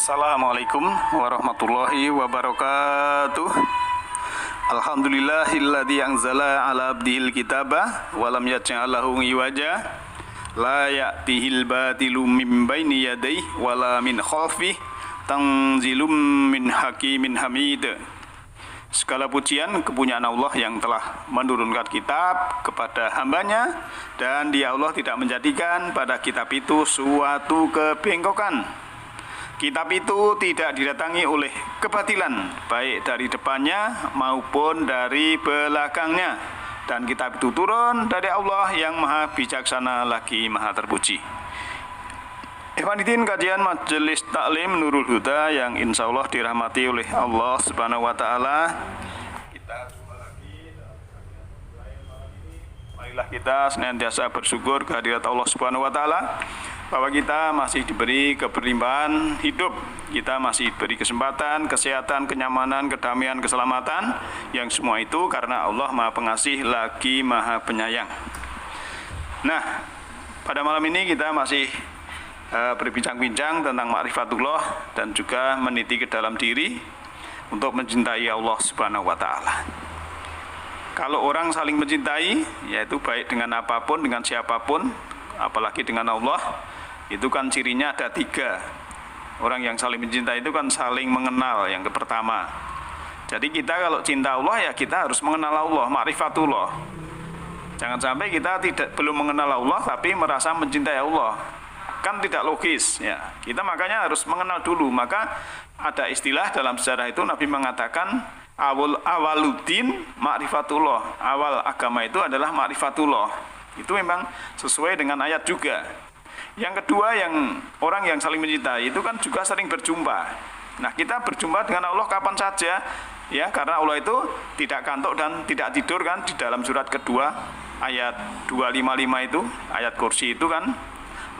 Assalamualaikum warahmatullahi wabarakatuh. Alhamdulillahilladzi anzala ala abdihil kitaba wa lam yaj'al lahu iwaja la ya'tihil batilu min baini yadayhi wala min khalfihi tanzilum min hakimin hamid. Segala pujian kepunyaan Allah yang telah menurunkan kitab kepada hambanya, dan Dia Allah tidak menjadikan pada kitab itu suatu kebengkokan. Kitab itu tidak didatangi oleh kebatilan, baik dari depannya maupun dari belakangnya. Dan kitab itu turun dari Allah yang maha bijaksana lagi maha terpuji. Ikhwaniddin, kajian Majelis Taklim Nurul Huda yang insya Allah dirahmati oleh Allah Subhanahu wa Ta'ala. Kita jumpa lagi dalam kajian malam ini. Marilah kita senantiasa bersyukur kehadirat Allah Subhanahu wa Ta'ala bahwa kita masih diberi keberlimpahan hidup, kita masih diberi kesempatan, kesehatan, kenyamanan, kedamaian, keselamatan, yang semua itu karena Allah Maha Pengasih lagi Maha Penyayang. Nah, pada malam ini kita masih berbincang-bincang tentang ma'rifatullah dan juga meniti ke dalam diri untuk mencintai Allah Subhanahu wa Ta'ala. Kalau orang saling mencintai, yaitu baik dengan apapun, dengan siapapun, apalagi dengan Allah, itu kan cirinya ada 3. Orang yang saling mencintai itu kan saling mengenal, yang pertama. Jadi kita kalau cinta Allah, ya kita harus mengenal Allah, ma'rifatullah. Jangan sampai kita belum mengenal Allah tapi merasa mencintai Allah, kan tidak logis ya. Kita makanya harus mengenal dulu. Maka ada istilah dalam sejarah itu, Nabi mengatakan awaluddin ma'rifatullah. Awal agama itu adalah ma'rifatullah. Itu memang sesuai dengan ayat juga. Yang kedua, yang orang yang saling mencintai itu kan juga sering berjumpa. Nah, kita berjumpa dengan Allah kapan saja ya, karena Allah itu tidak kantuk dan tidak tidur kan. Di dalam surat kedua ayat 255 itu, ayat kursi itu kan,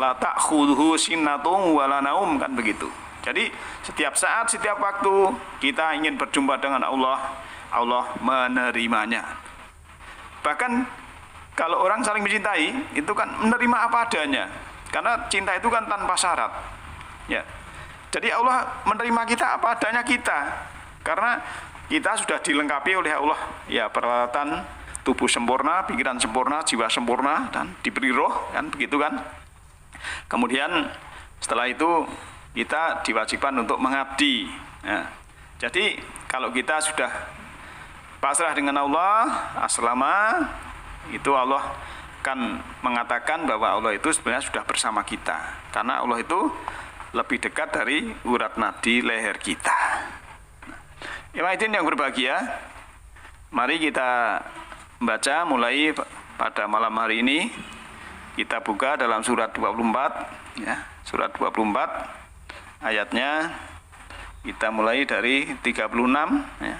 la ta'khudhuhu sinnatun wa la naum, kan begitu. Jadi setiap saat, setiap waktu kita ingin berjumpa dengan Allah, Allah menerimanya. Bahkan kalau orang saling mencintai itu kan menerima apa adanya, karena cinta itu kan tanpa syarat ya. Jadi Allah menerima kita apa adanya kita, karena kita sudah dilengkapi oleh Allah ya, peralatan tubuh sempurna, pikiran sempurna, jiwa sempurna, dan diberi roh, kan begitu kan. Kemudian setelah itu kita diwajibkan untuk mengabdi ya. Jadi kalau kita sudah pasrah dengan Allah, aslama, itu Allah kan mengatakan bahwa Allah itu sebenarnya sudah bersama kita, karena Allah itu lebih dekat dari urat nadi leher kita. Ikhwaniddin yang berbahagia, mari kita membaca mulai pada malam hari ini. Kita buka dalam surat 24 ya, surat 24 ayatnya kita mulai dari 36 ya.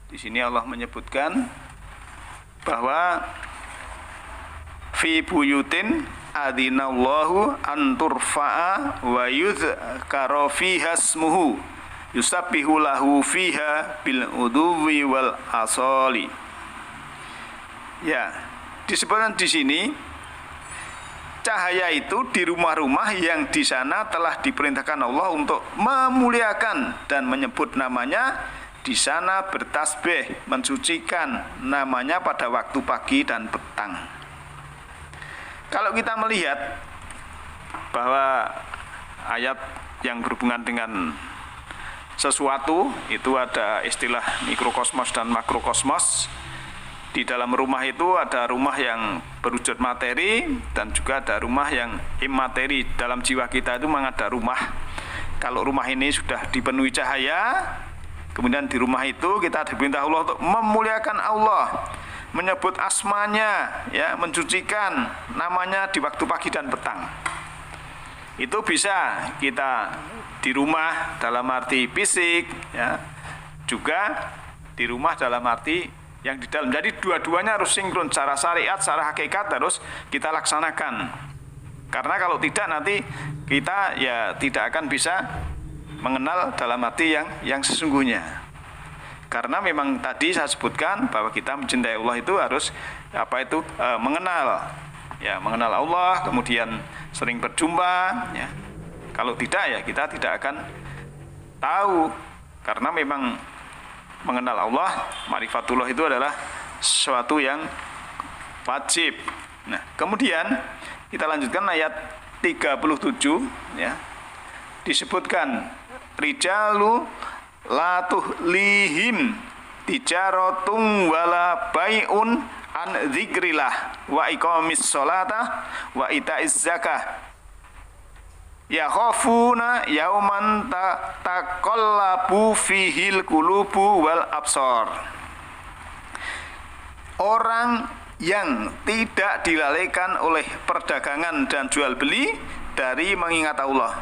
Di sini Allah menyebutkan bahwa fi buyutin adinallahu an turfa'a wa yuzkara fiha ismuhu yusabbihu lahu fiha bil uduwi wal asali. Ya, disebutkan di sini cahaya itu di rumah-rumah yang di sana telah diperintahkan Allah untuk memuliakan dan menyebut namanya, di sana bertasbih, mensucikan namanya pada waktu pagi dan petang. Kalau kita melihat bahwa ayat yang berhubungan dengan sesuatu itu ada istilah mikrokosmos dan makrokosmos. Di dalam rumah itu ada rumah yang berwujud materi dan juga ada rumah yang imateri. Dalam jiwa kita itu memang ada rumah. Kalau rumah ini sudah dipenuhi cahaya, kemudian di rumah itu kita diperintah Allah untuk memuliakan Allah, menyebut asmanya ya, mensucikan namanya di waktu pagi dan petang. Itu bisa kita di rumah dalam arti fisik ya, juga di rumah dalam arti yang di dalam. Jadi dua-duanya harus sinkron, secara syariat, secara hakikat harus kita laksanakan. Karena kalau tidak nanti kita ya tidak akan bisa mengenal dalam arti yang sesungguhnya. Karena memang tadi saya sebutkan bahwa kita mencintai Allah itu harus mengenal ya, mengenal Allah, kemudian sering berjumpa ya. Kalau tidak ya kita tidak akan tahu, karena memang mengenal Allah, ma'rifatullah itu adalah sesuatu yang wajib. Nah, kemudian kita lanjutkan ayat 37 ya. Disebutkan rijalu la tuhlihim tijaratun wala bai'un an dzikrillah wa iqamis sholata wa itaiz zakah ya khafuna yauman taqallabu fihil qulubu wal absar. Orang yang tidak dilalaikan oleh perdagangan dan jual beli dari mengingat Allah,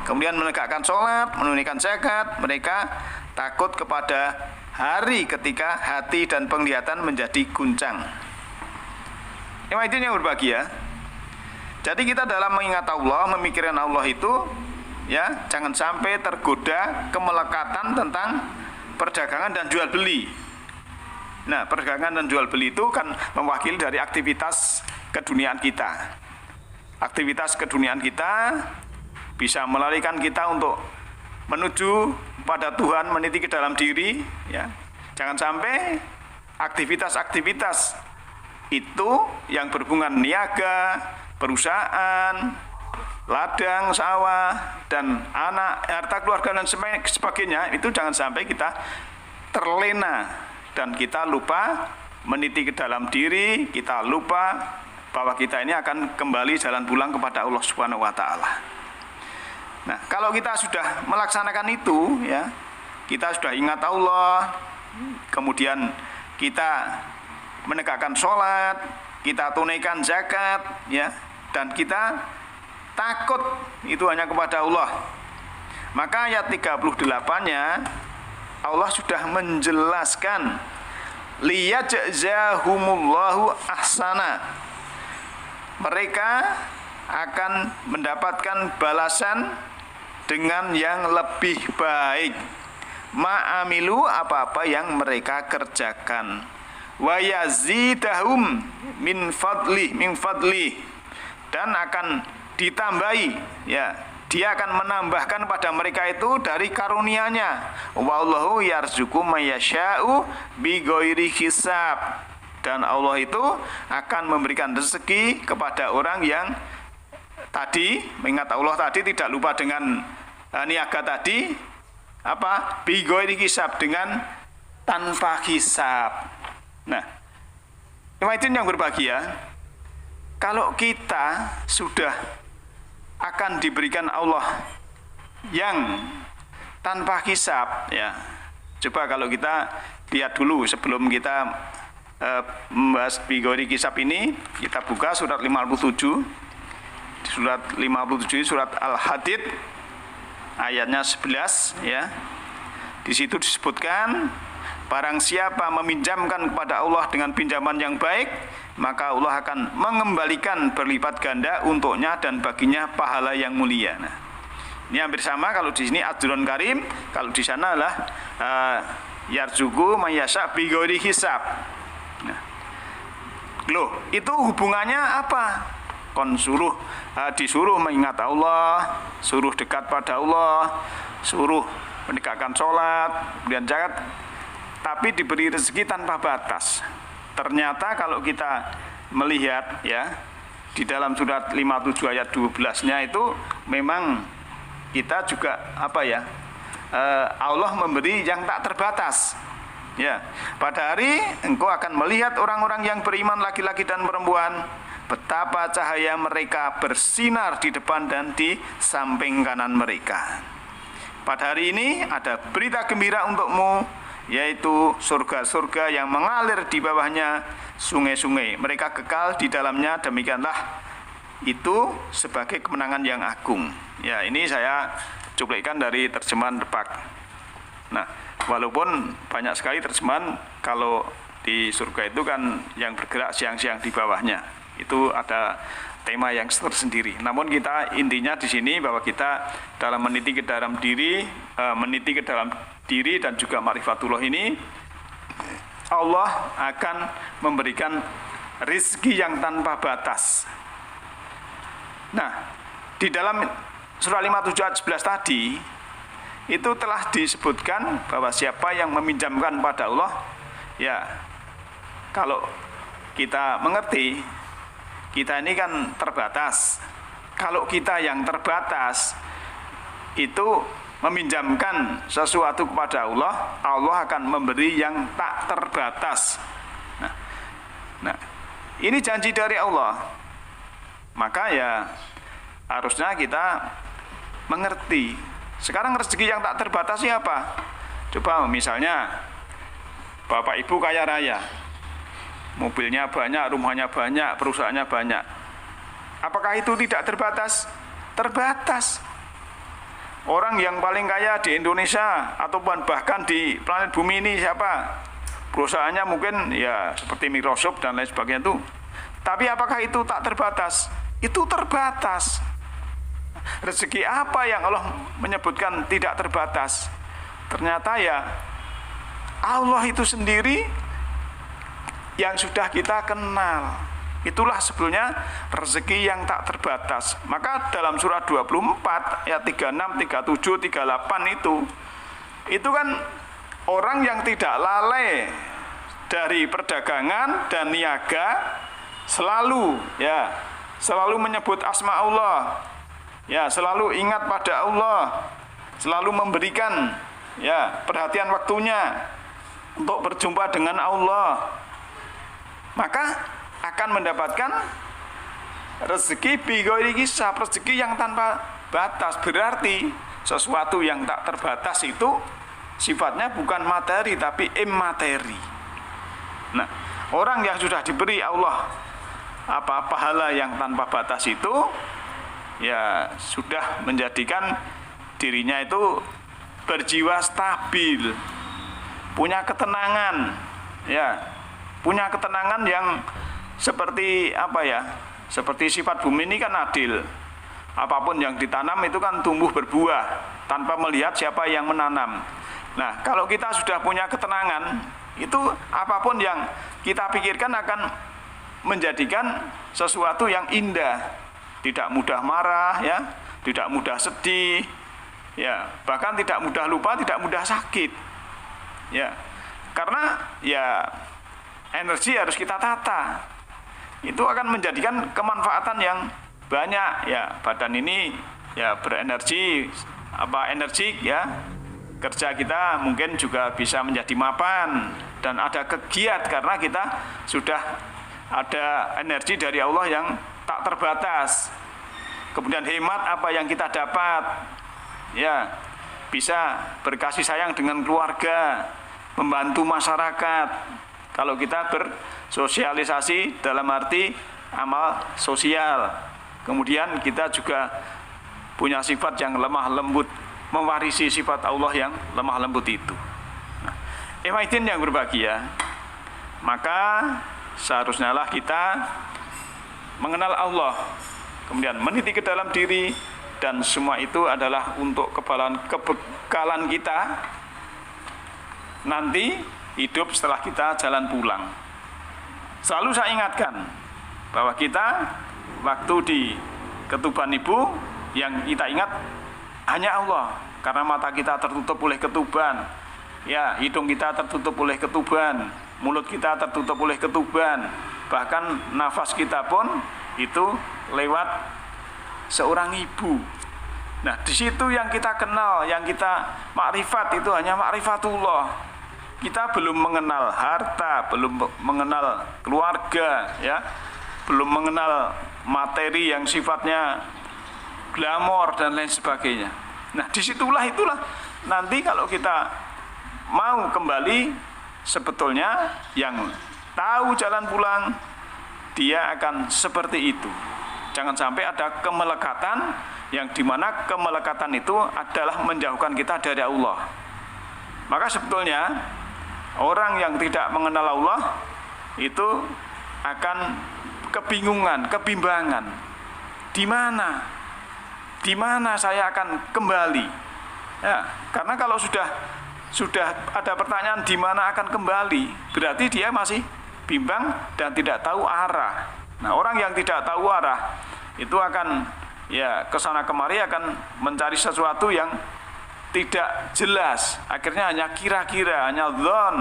kemudian menegakkan sholat, menunaikan zakat, mereka takut kepada hari ketika hati dan penglihatan menjadi guncang. Itu yang berbahagia. Jadi kita dalam mengingat Allah, memikirkan Allah itu ya, jangan sampai tergoda kemelekatan tentang perdagangan dan jual beli. Nah, perdagangan dan jual beli itu kan mewakili dari aktivitas keduniaan kita. Aktivitas keduniaan kita bisa melarikan kita untuk menuju pada Tuhan, meniti ke dalam diri ya. Jangan sampai aktivitas-aktivitas itu yang berhubungan niaga, perusahaan, ladang, sawah, dan anak, harta keluarga dan sebagainya, itu jangan sampai kita terlena dan kita lupa meniti ke dalam diri, kita lupa bahwa kita ini akan kembali jalan pulang kepada Allah Subhanahu wa taala. Nah, kalau kita sudah melaksanakan itu ya, kita sudah ingat Allah, kemudian kita menegakkan sholat, kita tunaikan zakat ya, dan kita takut itu hanya kepada Allah. Maka ayat 38-nya Allah sudah menjelaskan liyajzahumullahu ahsana. Mereka akan mendapatkan balasan dengan yang lebih baik. Ma'amilu, apa-apa yang mereka kerjakan. Wa yazidahum min fadli, dan akan ditambahi ya, dia akan menambahkan pada mereka itu dari karunia-Nya. Wallahu yarzuqu may yasha'u bighairi hisab. Dan Allah itu akan memberikan rezeki kepada orang yang tadi mengingat Allah tadi, tidak lupa dengan niaga tadi, apa? Bighairi hisab, dengan tanpa hisab. Nah, itu yang berbahagia. Kalau kita sudah akan diberikan Allah yang tanpa hisab ya. Coba kalau kita lihat dulu sebelum kita membahas bighairi hisab ini, kita buka surat 57. Surat 57 surat Al-Hadid ayatnya 11 ya. Di situ disebutkan, barang siapa meminjamkan kepada Allah dengan pinjaman yang baik, maka Allah akan mengembalikan berlipat ganda untuknya dan baginya pahala yang mulia. Nah, ini hampir sama, kalau di sini ajrun karim, kalau di sana adalah yarzuqu may yasha bighairi hisab. Nah, loh, itu hubungannya apa? Disuruh mengingat Allah, suruh dekat pada Allah, suruh menegakkan sholat, kemudian zakat, tapi diberi rezeki tanpa batas. Ternyata kalau kita melihat ya, di dalam surat 57 ayat 12-nya itu memang kita juga apa ya, Allah memberi yang tak terbatas. Ya, pada hari engkau akan melihat orang-orang yang beriman laki-laki dan perempuan, betapa cahaya mereka bersinar di depan dan di samping kanan mereka. Pada hari ini ada berita gembira untukmu, yaitu surga-surga yang mengalir di bawahnya sungai-sungai. Mereka kekal di dalamnya, demikianlah itu sebagai kemenangan yang agung. Ya, ini saya cuplikan dari terjemahan Depak. Nah, walaupun banyak sekali terjemahan, kalau di surga itu kan yang bergerak siang-siang di bawahnya, itu ada tema yang tersendiri. Namun kita intinya di sini bahwa kita dalam meniti ke dalam diri, dan juga ma'rifatullah ini, Allah akan memberikan rizki yang tanpa batas. Nah, di dalam surah 57 ayat 11 tadi, itu telah disebutkan bahwa siapa yang meminjamkan pada Allah, ya kalau kita mengerti, kita ini kan terbatas. Kalau kita yang terbatas itu meminjamkan sesuatu kepada Allah, Allah akan memberi yang tak terbatas. Nah, ini janji dari Allah. Maka ya harusnya kita mengerti. Sekarang rezeki yang tak terbatas apa? Coba misalnya Bapak Ibu kaya raya, mobilnya banyak, rumahnya banyak, perusahaannya banyak. Apakah itu tidak terbatas? Terbatas. Orang yang paling kaya di Indonesia ataupun bahkan di planet bumi ini siapa? Perusahaannya mungkin ya seperti Microsoft dan lain sebagainya itu. Tapi apakah itu tak terbatas? Itu terbatas. Rezeki apa yang Allah menyebutkan tidak terbatas? Ternyata ya Allah itu sendiri yang sudah kita kenal. Itulah sebetulnya rezeki yang tak terbatas. Maka dalam surah 24 ayat 36, 37, 38 itu kan orang yang tidak lalai dari perdagangan dan niaga selalu menyebut asma Allah. Ya, selalu ingat pada Allah, selalu memberikan perhatian waktunya untuk berjumpa dengan Allah. Maka akan mendapatkan rezeki bighairi hisab, rezeki yang tanpa batas. Berarti sesuatu yang tak terbatas itu sifatnya bukan materi tapi immateri. Nah, orang yang sudah diberi Allah pahala yang tanpa batas itu ya sudah menjadikan dirinya itu berjiwa stabil, punya ketenangan, punya ketenangan yang seperti seperti sifat bumi ini kan adil. Apapun yang ditanam itu kan tumbuh berbuah tanpa melihat siapa yang menanam. Nah, kalau kita sudah punya ketenangan, itu apapun yang kita pikirkan akan menjadikan sesuatu yang indah, tidak mudah marah, tidak mudah sedih, bahkan tidak mudah lupa, tidak mudah sakit. Karena energi harus kita tata. Itu akan menjadikan kemanfaatan yang banyak. Badan ini berenergi, energik, kerja kita mungkin juga bisa menjadi mapan dan ada kegiat karena kita sudah ada energi dari Allah yang tak terbatas. Kemudian hemat apa yang kita dapat, bisa berkasih sayang dengan keluarga, membantu masyarakat. Kalau kita bersosialisasi dalam arti amal sosial, kemudian kita juga punya sifat yang lemah lembut, mewarisi sifat Allah yang lemah lembut itu. Ikhwatin yang berbahagia, maka seharusnya lah kita mengenal Allah, kemudian meniti ke dalam diri, dan semua itu adalah untuk kebekalan kita nanti hidup setelah kita jalan pulang. Selalu saya ingatkan bahwa kita waktu di ketuban ibu yang kita ingat hanya Allah, karena mata kita tertutup oleh ketuban, hidung kita tertutup oleh ketuban, mulut kita tertutup oleh ketuban, bahkan nafas kita pun itu lewat seorang ibu. Nah, di situ yang kita kenal, yang kita makrifat itu hanya makrifatullah. Kita belum mengenal harta, belum mengenal keluarga, belum mengenal materi yang sifatnya glamor dan lain sebagainya. Nah, itulah nanti kalau kita mau kembali, sebetulnya yang tahu jalan pulang dia akan seperti itu. Jangan sampai ada kemelekatan yang dimana kemelekatan itu adalah menjauhkan kita dari Allah. Maka sebetulnya orang yang tidak mengenal Allah itu akan kebingungan, kebimbangan. Di mana saya akan kembali? Karena kalau sudah ada pertanyaan di mana akan kembali, berarti dia masih bimbang dan tidak tahu arah. Nah, orang yang tidak tahu arah itu akan kesana kemari akan mencari sesuatu yang tidak jelas, akhirnya hanya kira-kira, hanya dzon.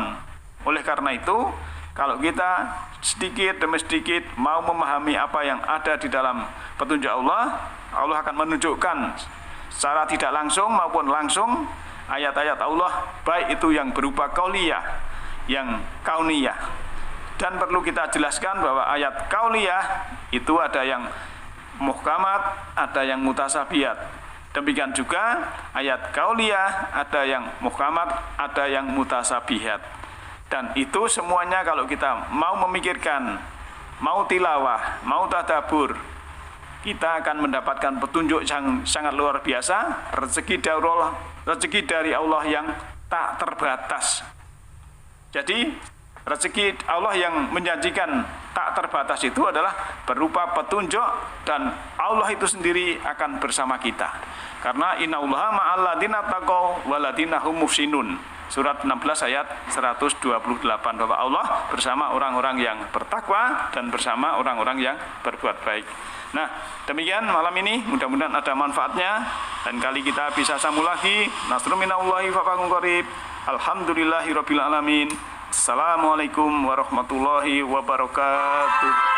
Oleh karena itu, kalau kita sedikit demi sedikit mau memahami apa yang ada di dalam petunjuk Allah, Allah akan menunjukkan secara tidak langsung maupun langsung ayat-ayat Allah, baik itu yang berupa qauliyah, yang kauniyah. Dan perlu kita jelaskan bahwa ayat kauniyah itu ada yang muhkamat, ada yang mutasabihat. Demikian juga ayat kauliyah ada yang muhkamat, ada yang mutasabihat. Dan itu semuanya kalau kita mau memikirkan, mau tilawah, mau tadabbur, kita akan mendapatkan petunjuk yang sangat luar biasa, rezeki dari Allah yang tak terbatas. Jadi rezeki Allah yang menjanjikan tak terbatas itu adalah berupa petunjuk, dan Allah itu sendiri akan bersama kita. Karena innallaha ma'al ladzina taqaw wal ladzina hum muhsinun. Surat 16 ayat 128, bahwa Allah bersama orang-orang yang bertakwa dan bersama orang-orang yang berbuat baik. Nah, demikian malam ini, mudah-mudahan ada manfaatnya, dan kali kita bisa sambung lagi. Nasrun minallahi wa fathun qarib. Alhamdulillahirabbil alamin. Assalamualaikum warahmatullahi wabarakatuh.